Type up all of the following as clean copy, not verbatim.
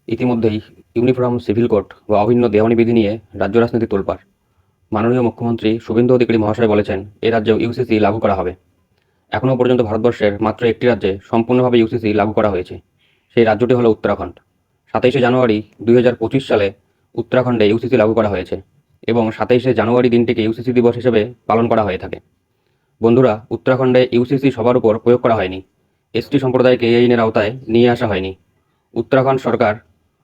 ইতিমধ্যেই uniform civil code বা অভিন্ন দেওয়ানি বিধি নিয়ে রাজ্য রাজনীতি তোলপাড়। মাননীয় মুখ্যমন্ত্রী শুভেন্দু অধিকারী মহাশয় বলেছেন, এ রাজ্যেও ইউসিসি লাগু করা হবে। এখনও পর্যন্ত ভারতবর্ষের মাত্র একটি রাজ্যে সম্পূর্ণভাবে ইউসিসি লাগু করা হয়েছে। সেই রাজ্যটি হলো উত্তরাখণ্ড। 27শে জানুয়ারি 2025 সালে উত্তরাখণ্ডে ইউসিসি লাগু করা হয়েছে এবং 27শে জানুয়ারি দিনটিকে ইউসিসি দিবস হিসেবে পালন করা হয়ে থাকে। বন্ধুরা, উত্তরাখণ্ডে ইউসিসি সবার উপর প্রয়োগ করা হয়নি। এসটি সম্প্রদায়কে এই আইনের আওতায় নিয়ে আসা হয়নি। উত্তরাখণ্ড সরকার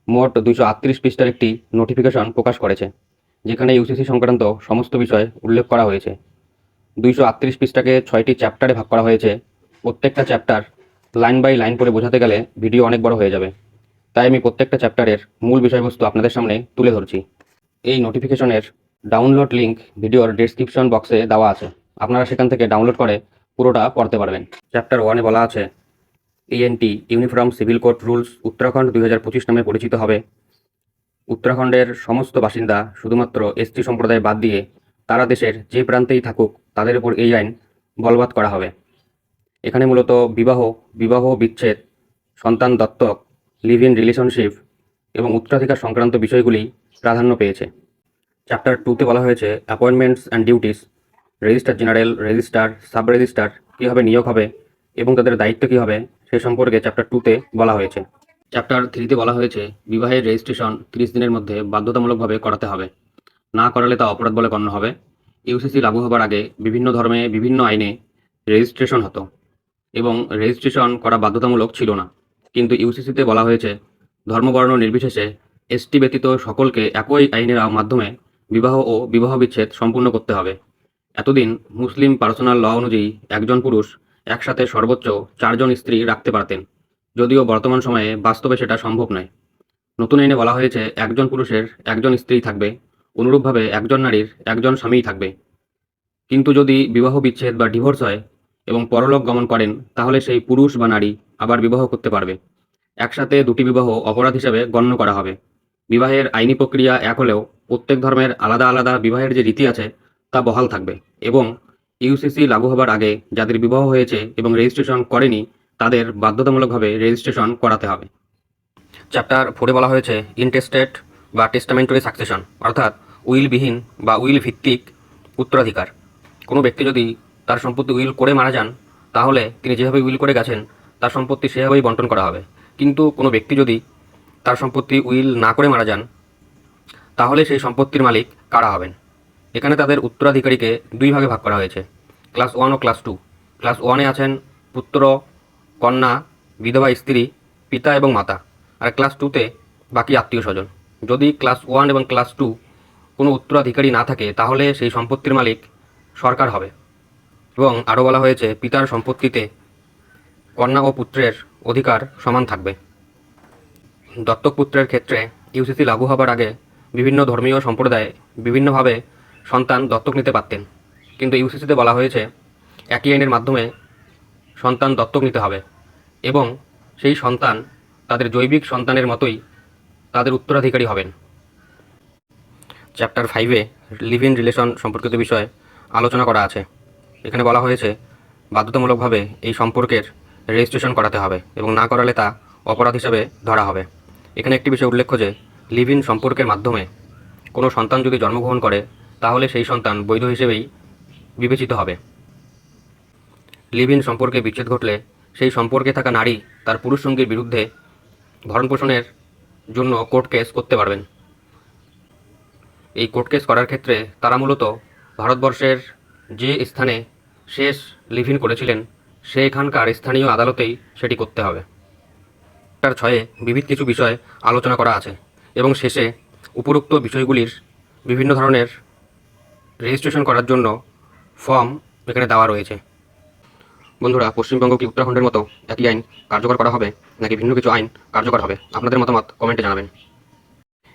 মোট 238 পৃষ্ঠার একটি নোটিফিকেশন প্রকাশ করেছে, যেখানে ইউসিসি সংক্রান্ত সমস্ত বিষয় উল্লেখ করা হয়েছে। 238 পৃষ্ঠাকে 6টি চ্যাপ্টারে ভাগ করা হয়েছে। প্রত্যেকটা চ্যাপ্টার লাইন বাই লাইন করে বোঝাতে গেলে ভিডিও অনেক বড় হয়ে যাবে, তাই আমি প্রত্যেকটা চ্যাপ্টারের মূল বিষয়বস্তু আপনাদের সামনে তুলে ধরছি। এই নোটিফিকেশনের ডাউনলোড লিঙ্ক ভিডিওর ডেসক্রিপশন বক্সে দেওয়া আছে, আপনারা সেখান থেকে ডাউনলোড করে পুরোটা পড়তে পারবেন। চ্যাপ্টার 1-এ বলা আছে, ENT uniform civil code rules Uttarakhand 2025 নামে পরিচিত হবে। উত্তরাখণ্ডের সমস্ত বাসিন্দা, শুধুমাত্র এসটি সম্প্রদায় বাদ দিয়ে তারা দেশের যে প্রান্তেই থাকুক, তাদের উপর এই আইন বলবৎ করা হবে। এখানে মূলত বিবাহ বিচ্ছেদ, সন্তান দত্তক, লিভ ইন রিলেশনশিপ এবং উত্তরাধিকার সংক্রান্ত বিষয়গুলি প্রাধান্য পেয়েছে। চ্যাপ্টার 2-তে বলা হয়েছে appointments and duties, registrar general, registrar, sub registrar কীভাবে নিয়োগ হবে এবং তাদের দায়িত্ব কী হবে সে সম্পর্কে চ্যাপ্টার 2-তে বলা হয়েছে। চ্যাপ্টার 3-তে বলা হয়েছে বিবাহের রেজিস্ট্রেশন 30 দিনের মধ্যে বাধ্যতামূলকভাবে করাতে হবে, না করালে তা অপরাধ বলে গণ্য হবে। ইউসিসি লাগু হবার আগে বিভিন্ন ধর্মে বিভিন্ন আইনে রেজিস্ট্রেশন হতো এবং রেজিস্ট্রেশন করা বাধ্যতামূলক ছিল না, কিন্তু ইউসিসিতে বলা হয়েছে ধর্মবর্ণ নির্বিশেষে এসটি ব্যতীত সকলকে একই আইনের মাধ্যমে বিবাহ ও বিবাহ বিচ্ছেদ সম্পূর্ণ করতে হবে। এতদিন মুসলিম পার্সোনাল ল অনুযায়ী একজন পুরুষ একসাথে সর্বোচ্চ 4 জন স্ত্রী রাখতে পারতেন, যদিও বর্তমান সময়ে বাস্তবে সেটা সম্ভব নয়। নতুন আইনে বলা হয়েছে একজন পুরুষের একজন স্ত্রী থাকবে, অনুরূপভাবে একজন নারীর একজন স্বামীই থাকবে। কিন্তু যদি বিবাহ বিচ্ছেদ বা ডিভোর্স হয় এবং পরলোক গমন করেন, তাহলে সেই পুরুষ বা নারী আবার বিবাহ করতে পারবে। একসাথে দুটি বিবাহ অপরাধ হিসাবে গণ্য করা হবে। বিবাহের আইনি প্রক্রিয়া এক হলেও প্রত্যেক ধর্মের আলাদা আলাদা বিবাহের যে রীতি আছে তা বহাল থাকবে এবং ইউসিসি লাগু হবার আগে যাদের বিবাহ হয়েছে এবং রেজিস্ট্রেশন করেনি তাদের বাধ্যতামূলকভাবে রেজিস্ট্রেশন করাতে হবে। চ্যাপ্টার 4-এ বলা হয়েছে ইনটেস্টেড বা টেস্টামেন্টারি সাকসেশন, অর্থাৎ উইলবিহীন বা উইল ভিত্তিক উত্তরাধিকার। কোনো ব্যক্তি যদি তার সম্পত্তি উইল করে মারা যান, তাহলে তিনি যেভাবে উইল করে গেছেন তার সম্পত্তি সেভাবেই বণ্টন করা হবে। কিন্তু কোনো ব্যক্তি যদি তার সম্পত্তি উইল না করে মারা যান, তাহলে সেই সম্পত্তির মালিক কারা হবেন। এখানে তাদের উত্তরাধিকারীকে 2 ভাগে ভাগ করা হয়েছে, ক্লাস 1 ও ক্লাস 2। ক্লাস 1-এ আছেন পুত্র, কন্যা, বিধবা স্ত্রী, পিতা এবং মাতা, আর ক্লাস 2-তে বাকি আত্মীয় স্বজন। যদি ক্লাস 1 এবং ক্লাস 2 কোনো উত্তরাধিকারী না থাকে, তাহলে সেই সম্পত্তির মালিক সরকার হবে। এবং আরও বলা হয়েছে পিতার সম্পত্তিতে কন্যা ও পুত্রের অধিকার সমান থাকবে। দত্তক পুত্রের ক্ষেত্রে ইউসিসি লাগু হবার আগে বিভিন্ন ধর্মীয় সম্প্রদায় বিভিন্নভাবে সন্তান দত্তক নিতে পারতেন, কিন্তু ইউসিসিতে বলা হয়েছে একই আইনের মাধ্যমে সন্তান দত্তক নিতে হবে এবং সেই সন্তান তাদের জৈবিক সন্তানের মতোই তাদের উত্তরাধিকারী হবেন। চ্যাপ্টার 5-এ লিভ ইন রিলেশন সম্পর্কিত বিষয়ে আলোচনা করা আছে। এখানে বলা হয়েছে বাধ্যতামূলকভাবে এই সম্পর্কের রেজিস্ট্রেশন করাতে হবে এবং না করালে তা অপরাধ হিসাবে ধরা হবে। এখানে একটি বিষয় উল্লেখ্য যে লিভ ইন সম্পর্কের মাধ্যমে কোনো সন্তান যদি জন্মগ্রহণ করে, তাহলে সেই সন্তান বৈধ হিসেবেই বিবেচিত হবে। লিভ ইন সম্পর্কে বিচ্ছেদ ঘটলে সেই সম্পর্কে থাকা নারী তার পুরুষ সঙ্গীর বিরুদ্ধে ভরণপোষণের জন্য কোর্ট কেস করতে পারবেন। এই কোর্ট কেস করার ক্ষেত্রে তারা মূলত ভারতবর্ষের যে স্থানে শেষ লিভ ইন করেছিলেন সেখানকার স্থানীয় আদালতেই সেটি করতে হবে। চ্যাপ্টার 6-এ বিবিধ কিছু বিষয় আলোচনা করা আছে এবং শেষে উপরোক্ত বিষয়গুলির বিভিন্ন ধরনের রেজিস্ট্রেশন করার জন্য ফর্ম এখানে দেওয়া রয়েছে। বন্ধুরা, পশ্চিমবঙ্গ কি উত্তরাখণ্ডের মতো একই আইন কার্যকর করা হবে নাকি ভিন্ন কিছু আইন কার্যকর হবে? আপনাদের মতামত কমেন্টে জানাবেন।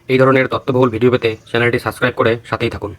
এই ধরনের তথ্যবহুল ভিডিও পেতে চ্যানেলটি সাবস্ক্রাইব করে সাথেই থাকুন।